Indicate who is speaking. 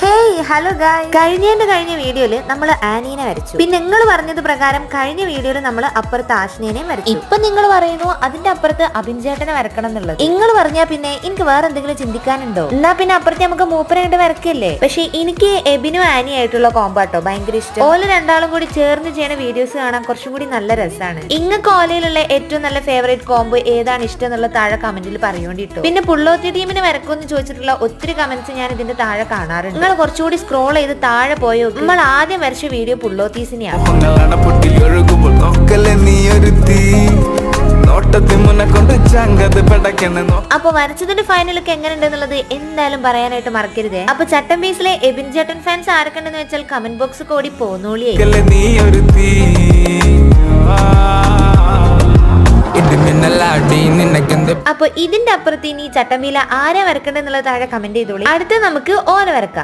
Speaker 1: Hey hello ഗായ്, കഴിഞ്ഞ വീഡിയോയില് നമ്മൾ ആനീനെ വരച്ചു. പിന്നെ നിങ്ങൾ പറഞ്ഞത് പ്രകാരം കഴിഞ്ഞ വീഡിയോയിൽ നമ്മൾ അപ്പുറത്ത് ആഷ്നേനെയും വരച്ചു. ഇപ്പൊ നിങ്ങൾ പറയുന്നു അതിന്റെ അപ്പുറത്ത് അഭിൻ ചേട്ടനെ വരക്കണം എന്നുള്ളത്. നിങ്ങൾ പറഞ്ഞാ പിന്നെ എനിക്ക് വേറെ എന്തെങ്കിലും ചിന്തിക്കാനുണ്ടോ? എന്നാ പിന്നെ അപ്പുറത്ത് നമുക്ക് മൂപ്പരായിട്ട് വരക്കല്ലേ. പക്ഷെ എനിക്ക് എബിനും ആനിയായിട്ടുള്ള കോമ്പാട്ടോ ഭയങ്കര ഇഷ്ടം. ഓല് രണ്ടാളും കൂടി ചേർന്ന് ചെയ്യുന്ന വീഡിയോസ് കാണാൻ കുറച്ചും കൂടി നല്ല രസമാണ്. ഇങ്ങക്ക് ഓലയിലുള്ള ഏറ്റവും നല്ല ഫേവറേറ്റ് കോംബോ ഏതാണ് ഇഷ്ടം എന്നുള്ള താഴെ കമന്റിൽ പറയോണ്ടിട്ടോ. പിന്നെ പുള്ളോത്തി ടീമിനെ വരക്കുമെന്ന് ചോദിച്ചിട്ടുള്ള ഒത്തിരി കമന്റ്സ് ഞാൻ ഇതിന്റെ താഴെ കാണാറുണ്ട്. നിങ്ങൾ കുറച്ചുകൂടി സ്ക്രോൾ ചെയ്ത് താഴെ പോയോ. നമ്മൾ ആദ്യം വരച്ച വീഡിയോ പുള്ളോത്തീസിനെയാണ്. അപ്പൊ വരച്ചതിന്റെ ഫൈനലൊക്കെ എങ്ങനെയുണ്ടെന്നുള്ളത് എന്തായാലും പറയാനായിട്ട് മറക്കരുതേ. അപ്പൊ ചട്ടം പീസിലെ എബിൻ ചേട്ടൻ ഫാൻസ് ആരൊക്കെയുണ്ടെന്ന് വെച്ചാൽ കമന്റ് ബോക്സ് കൂടി പോന്നോളിയായി. അപ്പൊ ഇതിന്റെ അപ്പുറത്ത് ഇനി ചട്ടമ്പീല ആരെ വരക്കണ്ടെന്നുള്ളത് താഴെ കമന്റ് ചെയ്തോളി. അടുത്ത് നമുക്ക് ഓല വരക്കാം.